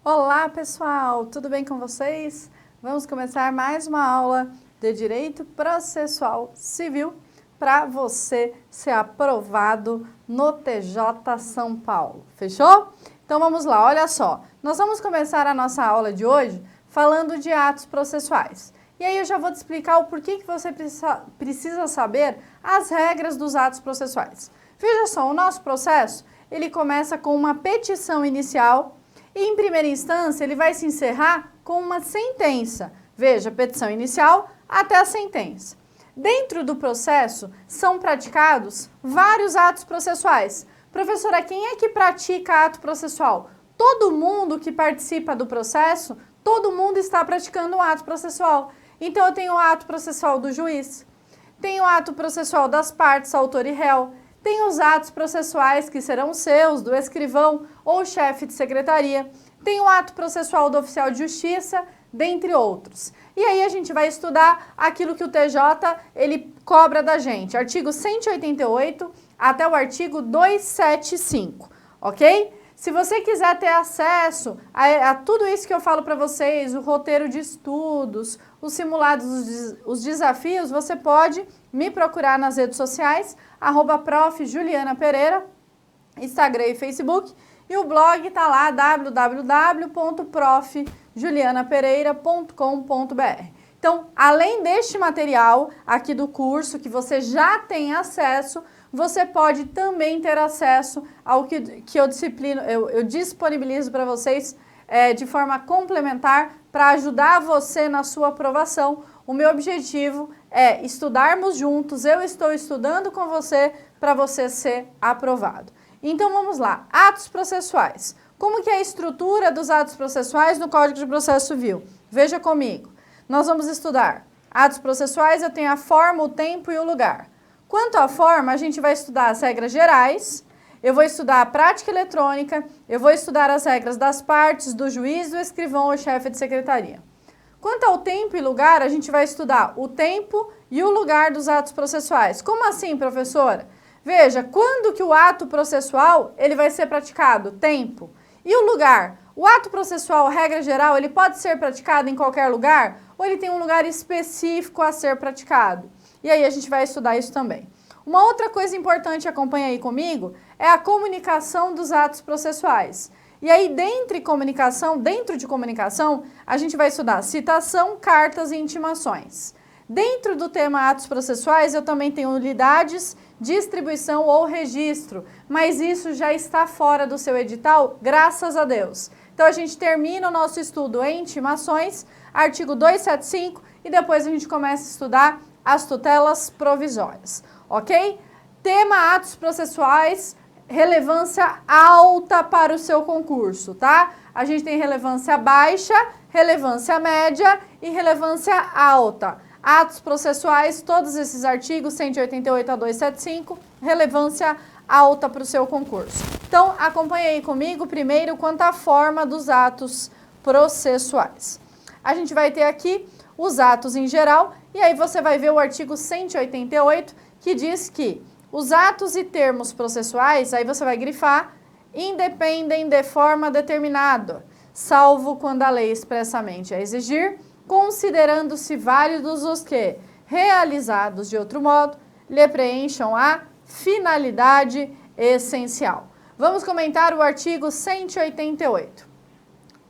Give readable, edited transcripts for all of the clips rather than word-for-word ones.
Olá pessoal, tudo bem com vocês? Vamos começar mais uma aula de Direito Processual Civil para você ser aprovado no TJ São Paulo, fechou? Então vamos lá, olha só, nós vamos começar a nossa aula de hoje falando de atos processuais. E aí eu já vou te explicar o porquê que você precisa saber as regras dos atos processuais. Veja só, o nosso processo, ele começa com uma petição inicial e, em primeira instância, ele vai se encerrar com uma sentença. Veja, petição inicial até a sentença. Dentro do processo, são praticados vários atos processuais. Professora, quem é que pratica ato processual? Todo mundo que participa do processo, todo mundo está praticando um ato processual. Então, eu tenho o ato processual do juiz, tenho o ato processual das partes, autor e réu, tem os atos processuais que serão seus, do escrivão ou chefe de secretaria, tem o ato processual do oficial de justiça, dentre outros. E aí a gente vai estudar aquilo que o TJ ele cobra da gente, artigo 188 até o artigo 275, ok? Se você quiser ter acesso a tudo isso que eu falo para vocês, o roteiro de estudos, os simulados, os desafios, você pode me procurar nas redes sociais, @prof. Juliana Pereira, Instagram e Facebook, e o blog está lá, www.profjulianapereira.com.br. Então, além deste material aqui do curso, que você já tem acesso, você pode também ter acesso ao que eu disponibilizo para vocês de forma complementar para ajudar você na sua aprovação. O meu objetivo é estudarmos juntos, eu estou estudando com você para você ser aprovado. Então vamos lá, atos processuais. Como que é a estrutura dos atos processuais no Código de Processo Civil? Veja comigo. Nós vamos estudar atos processuais, eu tenho a forma, o tempo e o lugar. Quanto à forma, a gente vai estudar as regras gerais, eu vou estudar a prática eletrônica, eu vou estudar as regras das partes, do juiz, do escrivão ou chefe de secretaria. Quanto ao tempo e lugar, a gente vai estudar o tempo e o lugar dos atos processuais. Como assim, professora? Veja, quando que o ato processual ele vai ser praticado? Tempo. E o lugar? O ato processual, regra geral, ele pode ser praticado em qualquer lugar? Ou ele tem um lugar específico a ser praticado? E aí a gente vai estudar isso também. Uma outra coisa importante, acompanha aí comigo, é a comunicação dos atos processuais. E aí dentro de comunicação, a gente vai estudar citação, cartas e intimações. Dentro do tema atos processuais, eu também tenho nulidades, distribuição ou registro, mas isso já está fora do seu edital, graças a Deus. Então a gente termina o nosso estudo em intimações, artigo 275, e depois a gente começa a estudar as tutelas provisórias, ok? Tema atos processuais, relevância alta para o seu concurso, tá? A gente tem relevância baixa, relevância média e relevância alta. Atos processuais, todos esses artigos, 188 a 275, relevância alta para o seu concurso. Então, acompanhe aí comigo primeiro quanto à forma dos atos processuais. A gente vai ter aqui os atos em geral, e aí você vai ver o artigo 188, que diz que os atos e termos processuais, aí você vai grifar, independem de forma determinada, salvo quando a lei expressamente a exigir, considerando-se válidos os que, realizados de outro modo, lhe preencham a finalidade essencial. Vamos comentar o artigo 188.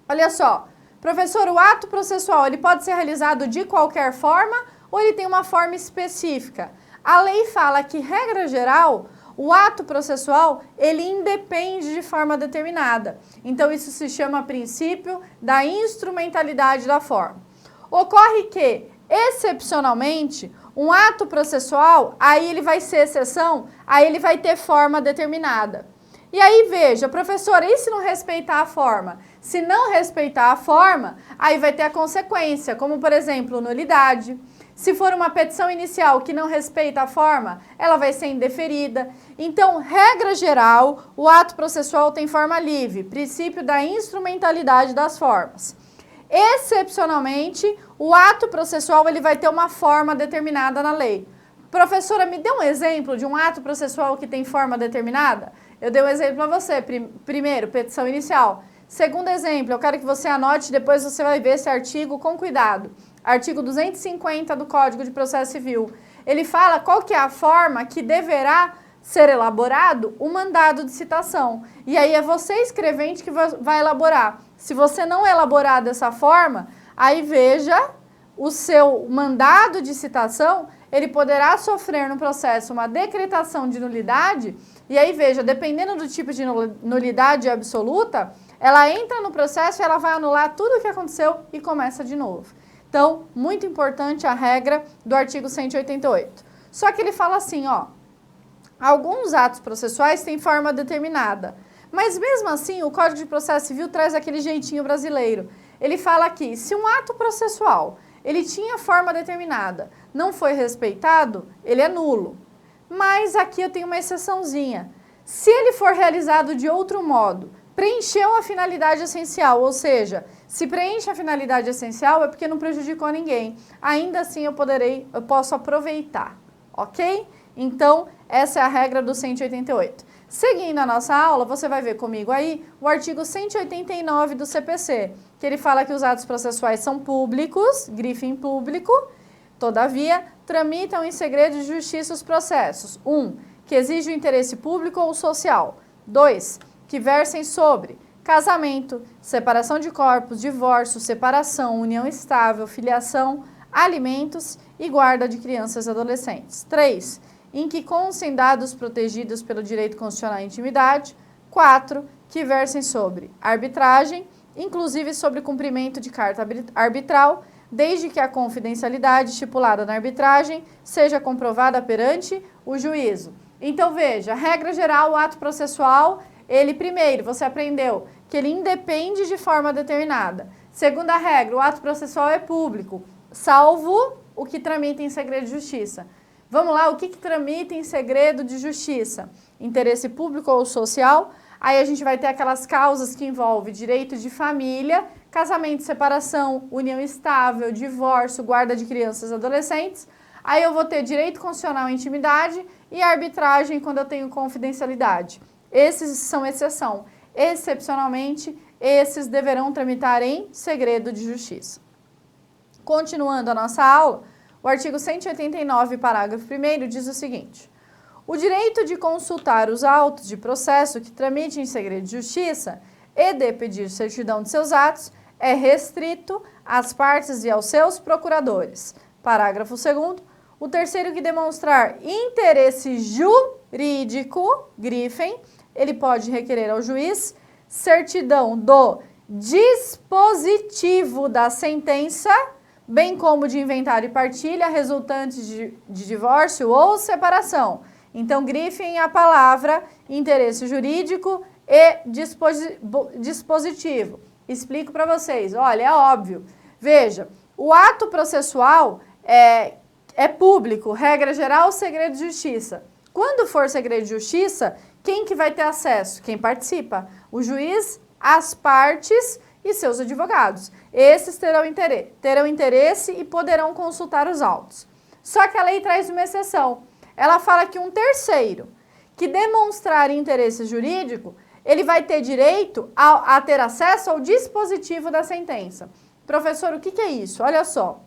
Olha só, professor, o ato processual ele pode ser realizado de qualquer forma ou ele tem uma forma específica? A lei fala que, regra geral, o ato processual, ele independe de forma determinada. Então, isso se chama princípio da instrumentalidade da forma. Ocorre que, excepcionalmente, um ato processual, aí ele vai ser exceção, aí ele vai ter forma determinada. E aí, veja, professora, e se não respeitar a forma? Se não respeitar a forma, aí vai ter a consequência, como, por exemplo, nulidade. Se for uma petição inicial que não respeita a forma, ela vai ser indeferida. Então, regra geral, o ato processual tem forma livre, princípio da instrumentalidade das formas. Excepcionalmente, o ato processual ele vai ter uma forma determinada na lei. Professora, me dê um exemplo de um ato processual que tem forma determinada? Eu dei um exemplo para você. Primeiro, petição inicial. Segundo exemplo, eu quero que você anote, depois você vai ver esse artigo com cuidado. Artigo 250 do Código de Processo Civil. Ele fala qual que é a forma que deverá ser elaborado o mandado de citação. E aí é você, escrevente, que vai elaborar. Se você não elaborar dessa forma, aí veja, o seu mandado de citação, ele poderá sofrer no processo uma decretação de nulidade, e aí veja, dependendo do tipo de nulidade absoluta, ela entra no processo e ela vai anular tudo o que aconteceu e começa de novo. Então, muito importante a regra do artigo 188. Só que ele fala assim, ó, alguns atos processuais têm forma determinada, mas mesmo assim o Código de Processo Civil traz aquele jeitinho brasileiro. Ele fala aqui, se um ato processual ele tinha forma determinada, não foi respeitado, ele é nulo. Mas aqui eu tenho uma exceçãozinha. Se ele for realizado de outro modo, preencheu a finalidade essencial, ou seja, se preenche a finalidade essencial é porque não prejudicou ninguém. Ainda assim eu posso aproveitar, ok? Então, essa é a regra do 188. Seguindo a nossa aula, você vai ver comigo aí o artigo 189 do CPC, que ele fala que os atos processuais são públicos, grife em público, todavia, tramitam em segredo de justiça os processos. 1. Que exige o interesse público ou social. 2. Que versem sobre casamento, separação de corpos, divórcio, separação, união estável, filiação, alimentos e guarda de crianças e adolescentes. 3. Em que constem dados protegidos pelo direito constitucional à intimidade. 4. Que versem sobre arbitragem, inclusive sobre cumprimento de carta arbitral, desde que a confidencialidade estipulada na arbitragem seja comprovada perante o juízo. Então, veja, regra geral, o ato processual, ele primeiro, você aprendeu que ele independe de forma determinada. Segunda regra, o ato processual é público, salvo o que tramita em segredo de justiça. Vamos lá, o que tramita em segredo de justiça? Interesse público ou social? Aí a gente vai ter aquelas causas que envolvem direito de família, casamento, separação, união estável, divórcio, guarda de crianças e adolescentes. Aí eu vou ter direito constitucional à intimidade e arbitragem quando eu tenho confidencialidade. Esses são exceção. Excepcionalmente, esses deverão tramitar em segredo de justiça. Continuando a nossa aula, o artigo 189, parágrafo 1º, diz o seguinte: o direito de consultar os autos de processo que tramite em segredo de justiça e de pedir certidão de seus atos é restrito às partes e aos seus procuradores. Parágrafo 2º, o terceiro que demonstrar interesse jurídico, grifem, ele pode requerer ao juiz certidão do dispositivo da sentença, bem como de inventário e partilha resultantes de divórcio ou separação. Então, grifem a palavra interesse jurídico e dispositivo. Explico para vocês. Olha, é óbvio. Veja, o ato processual é público, regra geral, segredo de justiça. Quando for segredo de justiça, quem que vai ter acesso? Quem participa? O juiz, as partes e seus advogados. Esses terão interesse e poderão consultar os autos. Só que a lei traz uma exceção. Ela fala que um terceiro que demonstrar interesse jurídico, ele vai ter direito a ter acesso ao dispositivo da sentença. Professor, o que é isso? Olha só,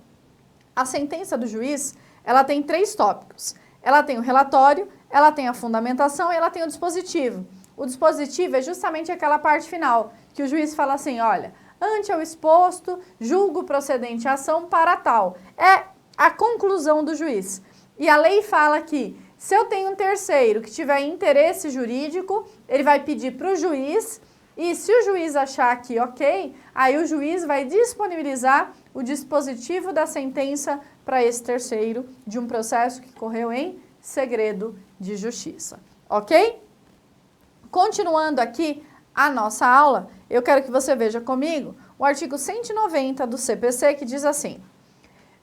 a sentença do juiz, ela tem 3 tópicos. Ela tem o relatório, ela tem a fundamentação e ela tem o dispositivo. O dispositivo é justamente aquela parte final, que o juiz fala assim, olha, ante ao exposto, julgo procedente a ação para tal. É a conclusão do juiz. E a lei fala que, se eu tenho um terceiro que tiver interesse jurídico, ele vai pedir para o juiz, e se o juiz achar que ok, aí o juiz vai disponibilizar o dispositivo da sentença para esse terceiro de um processo que correu em segredo de justiça. Ok? Continuando aqui a nossa aula, eu quero que você veja comigo o artigo 190 do CPC, que diz assim: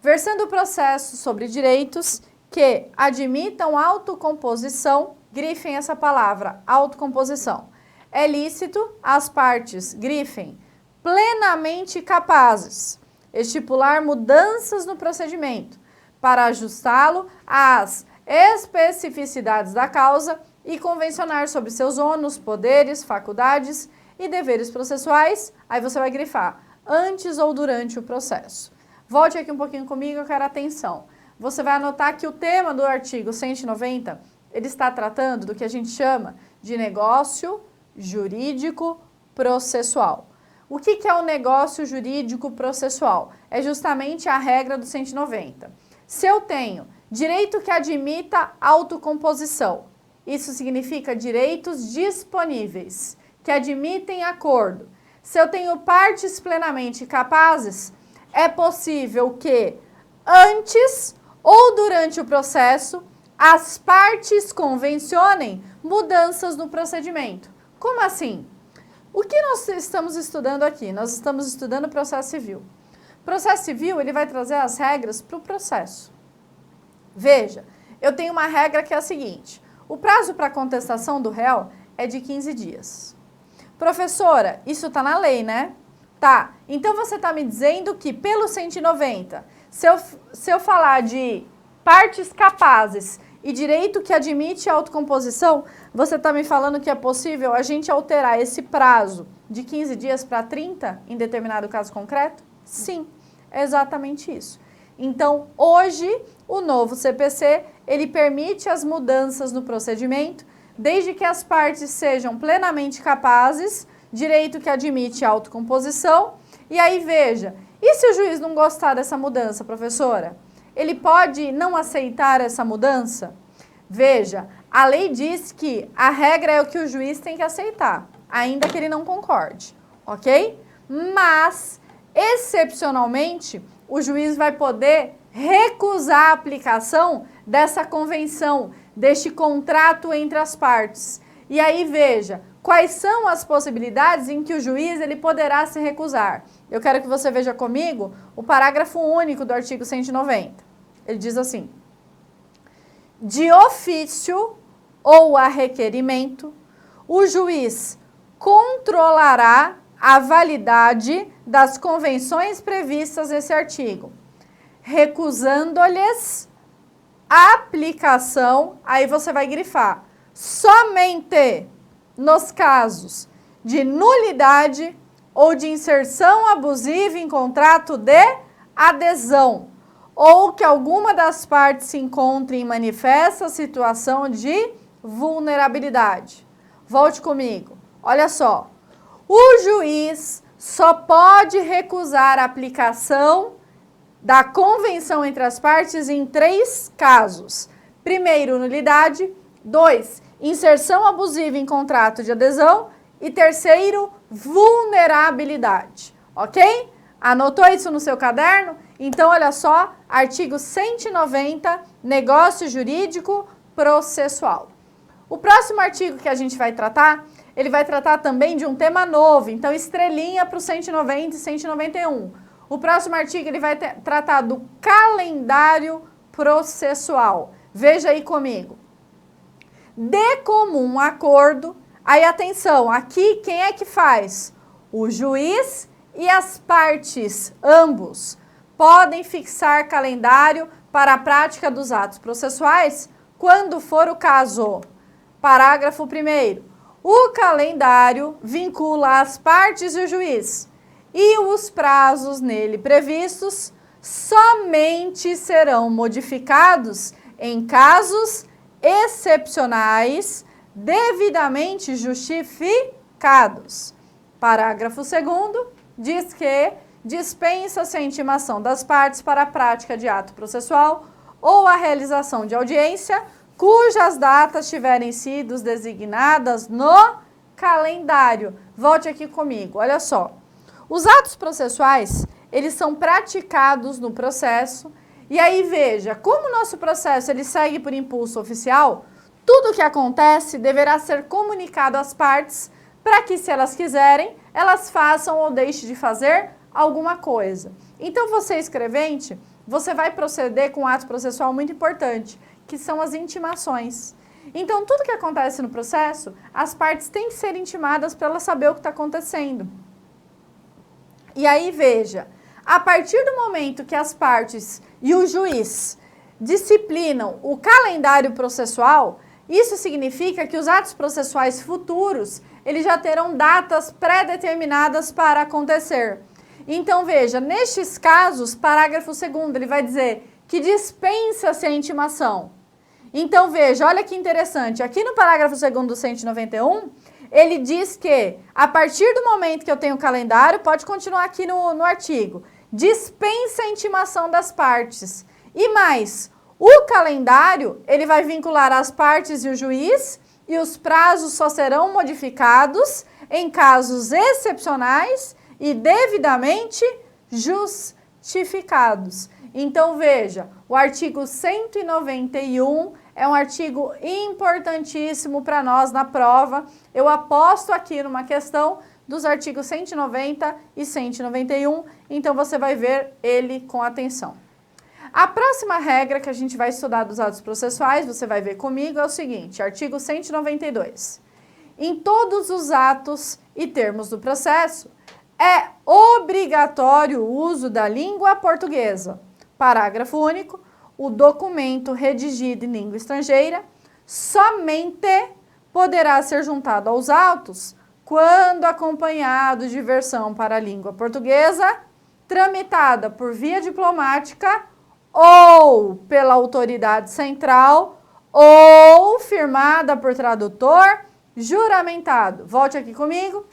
versando o processo sobre direitos que admitam autocomposição, grifem essa palavra, autocomposição. É lícito as partes, grifem, plenamente capazes, estipular mudanças no procedimento para ajustá-lo às especificidades da causa e convencionar sobre seus ônus, poderes, faculdades E deveres processuais, aí você vai grifar antes ou durante o processo. Volte aqui um pouquinho comigo, eu quero atenção. Você vai anotar que o tema do artigo 190, ele está tratando do que a gente chama de negócio jurídico processual. O que é o negócio jurídico processual? É justamente a regra do 190. Se eu tenho direito que admita autocomposição, isso significa direitos disponíveis, que admitem acordo. Se eu tenho partes plenamente capazes, é possível que antes ou durante o processo, as partes convencionem mudanças no procedimento. Como assim? O que nós estamos estudando aqui? Nós estamos estudando o processo civil. O processo civil, ele vai trazer as regras para o processo. Veja, eu tenho uma regra que é a seguinte: o prazo para contestação do réu é de 15 dias. Professora, isso está na lei, né? Tá, então você está me dizendo que pelo 190, se eu falar de partes capazes e direito que admite autocomposição, você está me falando que é possível a gente alterar esse prazo de 15 dias para 30 em determinado caso concreto? Sim, é exatamente isso. Então, hoje, o novo CPC, ele permite as mudanças no procedimento, desde que as partes sejam plenamente capazes, direito que admite autocomposição. E aí, veja, e se o juiz não gostar dessa mudança, professora? Ele pode não aceitar essa mudança? Veja, a lei diz que a regra é o que o juiz tem que aceitar, ainda que ele não concorde, ok? Mas, excepcionalmente, o juiz vai poder recusar a aplicação dessa convenção, deste contrato entre as partes. E aí, veja, quais são as possibilidades em que o juiz ele poderá se recusar. Eu quero que você veja comigo o parágrafo único do artigo 190. Ele diz assim: de ofício ou a requerimento, o juiz controlará a validade das convenções previstas nesse artigo, recusando-lhes a aplicação, aí você vai grifar, somente nos casos de nulidade ou de inserção abusiva em contrato de adesão, ou que alguma das partes se encontre em manifesta situação de vulnerabilidade. Volte comigo. Olha só. O juiz só pode recusar a aplicação da convenção entre as partes em 3 casos. Primeiro, nulidade. 2, inserção abusiva em contrato de adesão. E terceiro, vulnerabilidade. Ok? Anotou isso no seu caderno? Então, olha só, artigo 190, negócio jurídico processual. O próximo artigo que a gente vai tratar, ele vai tratar também de um tema novo, então estrelinha para o 190 e 191. O próximo artigo, ele vai tratar do calendário processual. Veja aí comigo. De comum acordo, aí atenção, aqui quem é que faz? O juiz e as partes, ambos, podem fixar calendário para a prática dos atos processuais quando for o caso. Parágrafo 1º. O calendário vincula as partes e o juiz, e os prazos nele previstos somente serão modificados em casos excepcionais devidamente justificados. Parágrafo 2º diz que dispensa-se a intimação das partes para a prática de ato processual ou a realização de audiência cujas datas tiverem sido designadas no calendário. Volte aqui comigo, olha só. Os atos processuais, eles são praticados no processo e aí veja, como o nosso processo ele segue por impulso oficial, tudo o que acontece deverá ser comunicado às partes para que, se elas quiserem, elas façam ou deixem de fazer alguma coisa. Então, você escrevente, você vai proceder com um ato processual muito importante, que são as intimações. Então, tudo que acontece no processo, as partes têm que ser intimadas para elas saber o que está acontecendo. E aí, veja, a partir do momento que as partes e o juiz disciplinam o calendário processual, isso significa que os atos processuais futuros, eles já terão datas pré-determinadas para acontecer. Então, veja, nestes casos, parágrafo 2º, ele vai dizer que dispensa-se a intimação. Então, veja, olha que interessante, aqui no parágrafo 2º do 191, ele diz que, a partir do momento que eu tenho o calendário, pode continuar aqui no artigo, dispensa a intimação das partes. E mais, o calendário, ele vai vincular as partes e o juiz, e os prazos só serão modificados em casos excepcionais e devidamente justificados. Então, veja, o artigo 191 é um artigo importantíssimo para nós na prova. Eu aposto aqui numa questão dos artigos 190 e 191, então você vai ver ele com atenção. A próxima regra que a gente vai estudar dos atos processuais, você vai ver comigo, é o seguinte, artigo 192. Em todos os atos e termos do processo, é obrigatório o uso da língua portuguesa. Parágrafo único, o documento redigido em língua estrangeira somente poderá ser juntado aos autos quando acompanhado de versão para a língua portuguesa, tramitada por via diplomática ou pela autoridade central ou firmada por tradutor juramentado. Volte aqui comigo.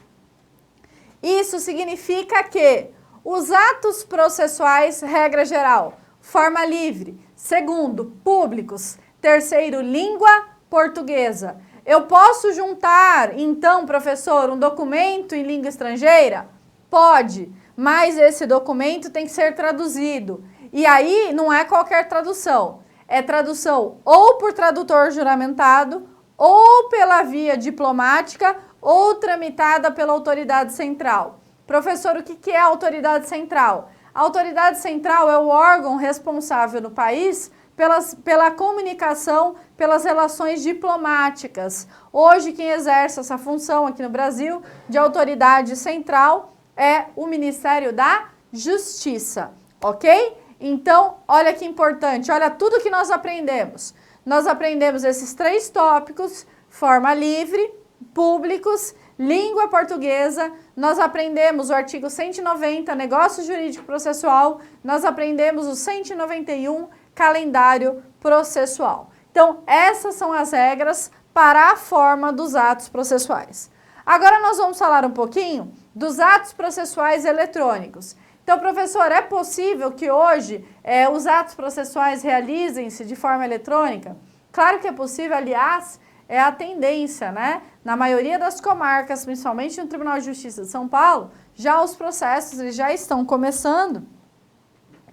Isso significa que os atos processuais, regra geral, forma livre. Segundo, públicos. Terceiro, língua portuguesa. Eu posso juntar, então, professor, um documento em língua estrangeira? Pode, mas esse documento tem que ser traduzido. E aí não é qualquer tradução. É tradução ou por tradutor juramentado, ou pela via diplomática, ou tramitada pela autoridade central. Professor, o que é a autoridade central? A autoridade central é o órgão responsável no país pela comunicação, pelas relações diplomáticas. Hoje, quem exerce essa função aqui no Brasil de autoridade central é o Ministério da Justiça, ok? Então, olha que importante, olha tudo que nós aprendemos. Nós aprendemos esses 3 tópicos, forma livre, públicos, língua portuguesa, nós aprendemos o artigo 190, negócio jurídico processual, nós aprendemos o 191, calendário processual. Então, essas são as regras para a forma dos atos processuais. Agora nós vamos falar um pouquinho dos atos processuais eletrônicos. Então, professor, é possível que hoje os atos processuais realizem-se de forma eletrônica? Claro que é possível, aliás, é a tendência, né? Na maioria das comarcas, principalmente no Tribunal de Justiça de São Paulo, já os processos eles já estão começando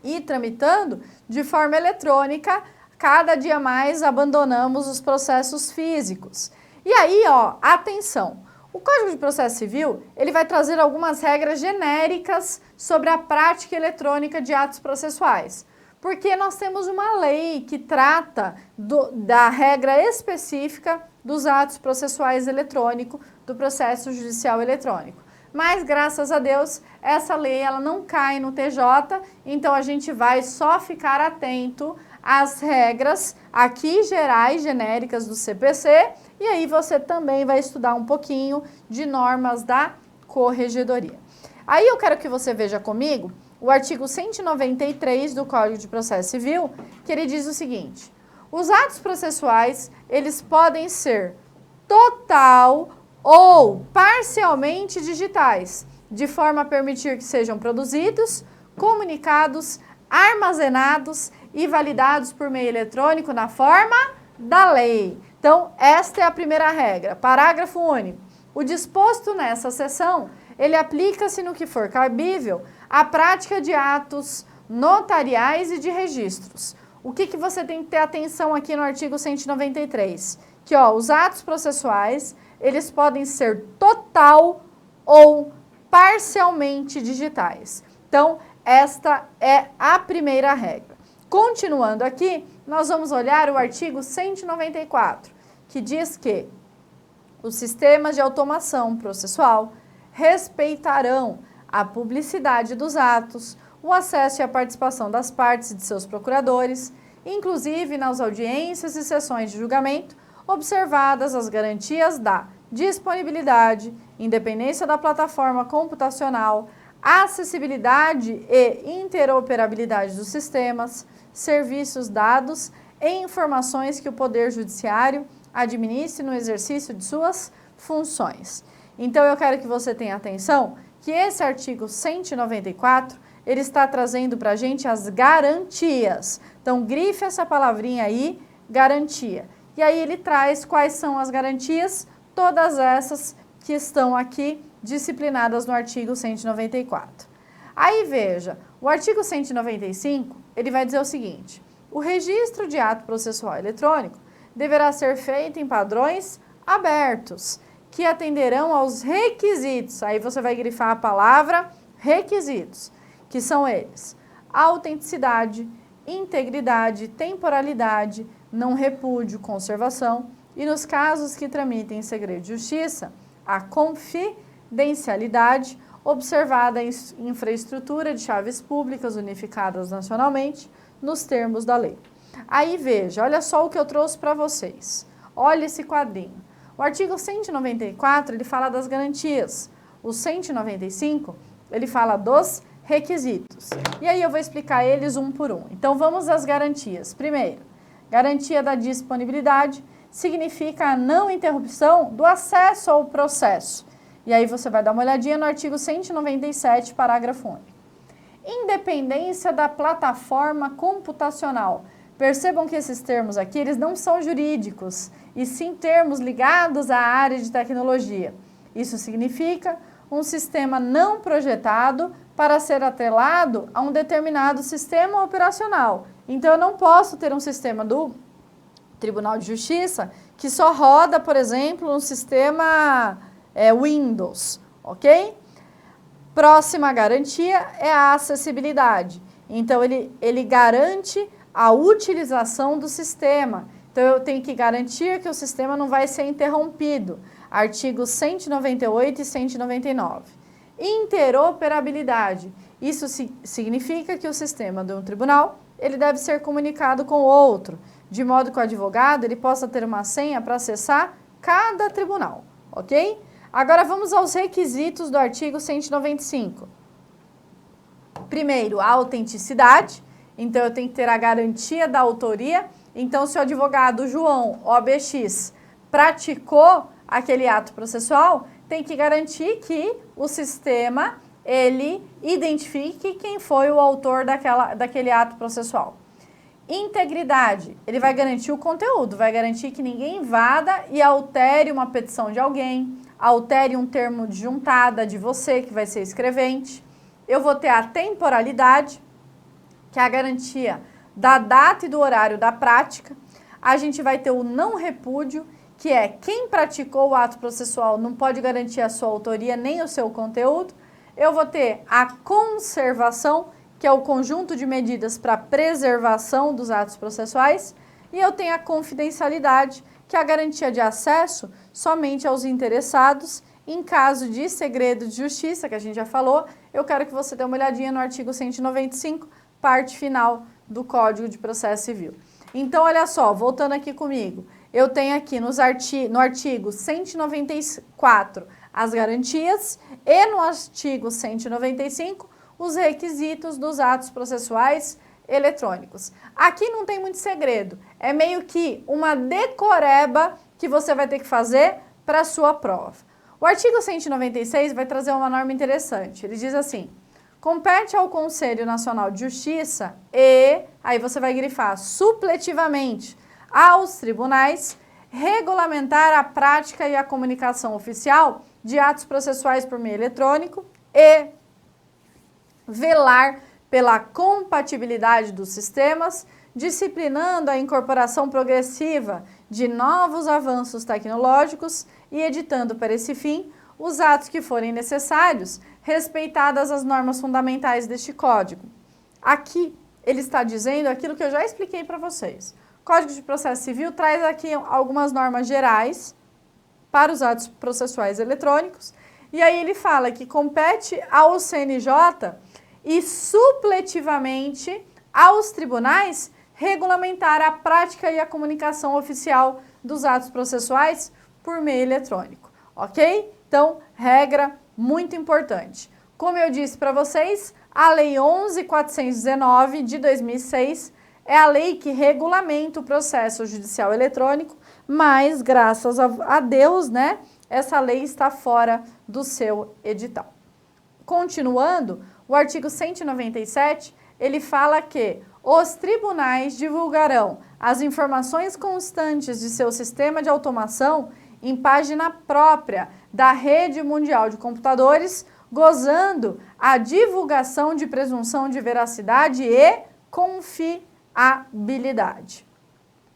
e tramitando de forma eletrônica, cada dia mais abandonamos os processos físicos. E aí, ó, atenção, o Código de Processo Civil, ele vai trazer algumas regras genéricas sobre a prática eletrônica de atos processuais. Porque nós temos uma lei que trata da regra específica dos atos processuais eletrônicos, do processo judicial eletrônico. Mas, graças a Deus, essa lei ela não cai no TJ, então a gente vai só ficar atento às regras aqui gerais, genéricas do CPC, e aí você também vai estudar um pouquinho de normas da Corregedoria. Aí eu quero que você veja comigo o artigo 193 do Código de Processo Civil, que ele diz o seguinte: os atos processuais, eles podem ser total ou parcialmente digitais, de forma a permitir que sejam produzidos, comunicados, armazenados e validados por meio eletrônico na forma da lei. Então, esta é a primeira regra. Parágrafo único. O disposto nessa seção, ele aplica-se no que for cabível à prática de atos notariais e de registros. O que você tem que ter atenção aqui no artigo 193? Que, ó, os atos processuais, eles podem ser total ou parcialmente digitais. Então, esta é a primeira regra. Continuando aqui, nós vamos olhar o artigo 194, que diz que os sistemas de automação processual respeitarão a publicidade dos atos, o acesso e a participação das partes e de seus procuradores, inclusive nas audiências e sessões de julgamento, observadas as garantias da disponibilidade, independência da plataforma computacional, acessibilidade e interoperabilidade dos sistemas, serviços, dados e informações que o Poder Judiciário administre no exercício de suas funções. Então, eu quero que você tenha atenção que esse artigo 194, ele está trazendo para a gente as garantias. Então, grife essa palavrinha aí, garantia. E aí ele traz quais são as garantias, todas essas que estão aqui disciplinadas no artigo 194. Aí veja, o artigo 195, ele vai dizer o seguinte: o registro de ato processual eletrônico deverá ser feito em padrões abertos, que atenderão aos requisitos. Aí você vai grifar a palavra requisitos, que são eles: autenticidade, integridade, temporalidade, não repúdio, conservação e, nos casos que tramitem em segredo de justiça, a confidencialidade, observada a infraestrutura de chaves públicas unificadas nacionalmente nos termos da lei. Aí veja, olha só o que eu trouxe para vocês. Olha esse quadrinho. O artigo 194, ele fala das garantias. O 195, ele fala dos requisitos. E aí eu vou explicar eles um por um. Então vamos às garantias. Primeiro, garantia da disponibilidade significa a não interrupção do acesso ao processo. E aí você vai dar uma olhadinha no artigo 197, parágrafo único. Independência da plataforma computacional. Percebam que esses termos aqui, eles não são jurídicos, e sim termos ligados à área de tecnologia. Isso significa um sistema não projetado para ser atrelado a um determinado sistema operacional. Então, eu não posso ter um sistema do Tribunal de Justiça que só roda, por exemplo, no sistema Windows, ok? Próxima garantia é a acessibilidade. Então, ele garante a utilização do sistema. Então, eu tenho que garantir que o sistema não vai ser interrompido. Artigos 198 e 199. Interoperabilidade. Isso significa que o sistema de um tribunal, ele deve ser comunicado com o outro, de modo que o advogado ele possa ter uma senha para acessar cada tribunal, ok? Agora vamos aos requisitos do artigo 195. Primeiro, a autenticidade. Então, eu tenho que ter a garantia da autoria. Então, se o advogado João OABX praticou aquele ato processual, tem que garantir que o sistema, ele identifique quem foi o autor daquele ato processual. Integridade, ele vai garantir o conteúdo, vai garantir que ninguém invada e altere uma petição de alguém, altere um termo de juntada de você, que vai ser escrevente. Eu vou ter a temporalidade, que é a garantia da data e do horário da prática. A gente vai ter o não repúdio, que é quem praticou o ato processual não pode garantir a sua autoria nem o seu conteúdo. Eu vou ter a conservação, que é o conjunto de medidas para preservação dos atos processuais. E eu tenho a confidencialidade, que é a garantia de acesso somente aos interessados. Em caso de segredo de justiça, que a gente já falou, eu quero que você dê uma olhadinha no artigo 195, parte final do Código de Processo Civil. Então, olha só, voltando aqui comigo, eu tenho aqui no artigo 194 as garantias e no artigo 195 os requisitos dos atos processuais eletrônicos. Aqui não tem muito segredo, é meio que uma decoreba que você vai ter que fazer para a sua prova. O artigo 196 vai trazer uma norma interessante, ele diz assim: compete ao Conselho Nacional de Justiça e, aí você vai grifar, supletivamente, aos tribunais, regulamentar a prática e a comunicação oficial de atos processuais por meio eletrônico e velar pela compatibilidade dos sistemas, disciplinando a incorporação progressiva de novos avanços tecnológicos e editando para esse fim os atos que forem necessários, respeitadas as normas fundamentais deste Código. Aqui ele está dizendo aquilo que eu já expliquei para vocês. O Código de Processo Civil traz aqui algumas normas gerais para os atos processuais eletrônicos, e aí ele fala que compete ao CNJ e supletivamente aos tribunais regulamentar a prática e a comunicação oficial dos atos processuais por meio eletrônico. ok? Então, regra muito importante. Como eu disse para vocês, a Lei 11.419 de 2006 é a lei que regulamenta o processo judicial eletrônico, mas, graças a Deus, né, essa lei está fora do seu edital. Continuando, o artigo 197, ele fala que os tribunais divulgarão as informações constantes de seu sistema de automação em página própria da Rede Mundial de Computadores, gozando a divulgação de presunção de veracidade e confiabilidade.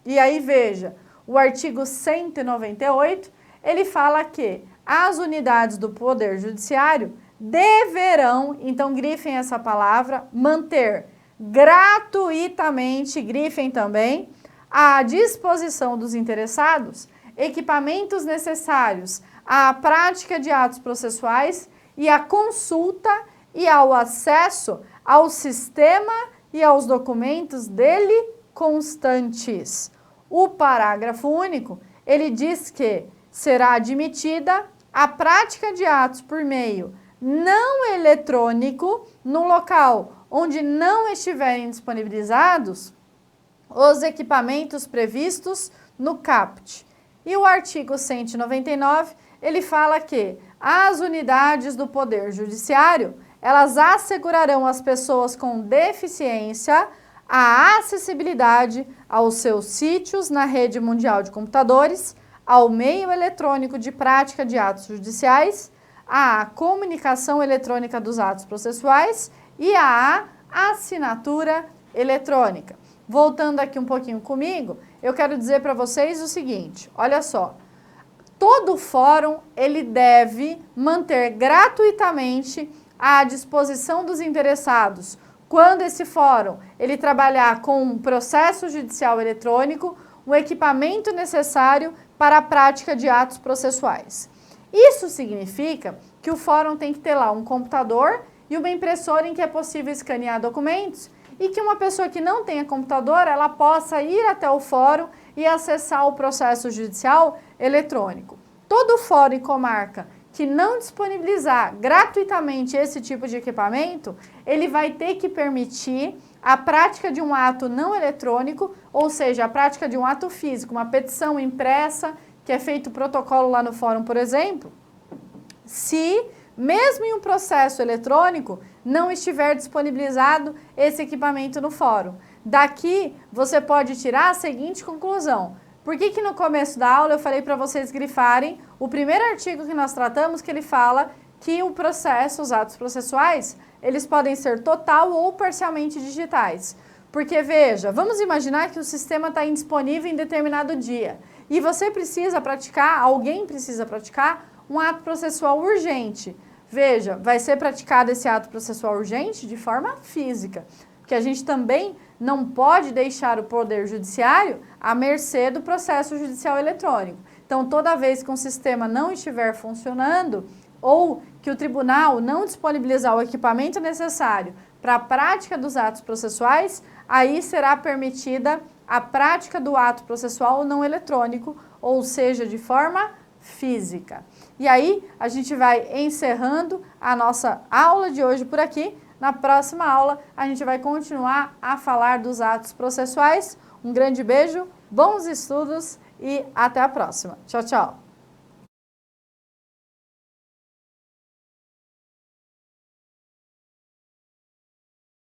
E aí veja, o artigo 198, ele fala que as unidades do Poder Judiciário deverão, então grifem essa palavra, manter gratuitamente, grifem também, à disposição dos interessados equipamentos necessários à prática de atos processuais e à consulta e ao acesso ao sistema e aos documentos dele constantes. O parágrafo único, ele diz que será admitida a prática de atos por meio não eletrônico no local onde não estiverem disponibilizados os equipamentos previstos no CAPT. E o artigo 199, ele fala que as unidades do Poder Judiciário, elas assegurarão às pessoas com deficiência a acessibilidade aos seus sítios na rede mundial de computadores, ao meio eletrônico de prática de atos judiciais, à comunicação eletrônica dos atos processuais e à assinatura eletrônica. Voltando aqui um pouquinho comigo, eu quero dizer para vocês o seguinte, olha só, todo fórum ele deve manter gratuitamente à disposição dos interessados, quando esse fórum ele trabalhar com um processo judicial eletrônico, o equipamento necessário para a prática de atos processuais. Isso significa que o fórum tem que ter lá um computador e uma impressora em que é possível escanear documentos e que uma pessoa que não tenha computador, ela possa ir até o fórum e acessar o processo judicial eletrônico. Todo fórum e comarca que não disponibilizar gratuitamente esse tipo de equipamento, ele vai ter que permitir a prática de um ato não eletrônico, ou seja, a prática de um ato físico, uma petição impressa, que é feito protocolo lá no fórum, por exemplo, se, mesmo em um processo eletrônico, não estiver disponibilizado esse equipamento no fórum. Daqui, você pode tirar a seguinte conclusão. Por que no começo da aula eu falei para vocês grifarem o primeiro artigo que nós tratamos, que ele fala que o processo, os atos processuais, eles podem ser total ou parcialmente digitais. Porque, veja, vamos imaginar que o sistema está indisponível em determinado dia e você precisa praticar, alguém precisa praticar um ato processual urgente. Veja, vai ser praticado esse ato processual urgente de forma física, porque a gente também não pode deixar o Poder Judiciário à mercê do processo judicial eletrônico. Então, toda vez que um sistema não estiver funcionando ou que o tribunal não disponibilizar o equipamento necessário para a prática dos atos processuais, aí será permitida a prática do ato processual não eletrônico, ou seja, de forma física. E aí, a gente vai encerrando a nossa aula de hoje por aqui. Na próxima aula, a gente vai continuar a falar dos atos processuais. Um grande beijo, bons estudos e até a próxima. Tchau, tchau!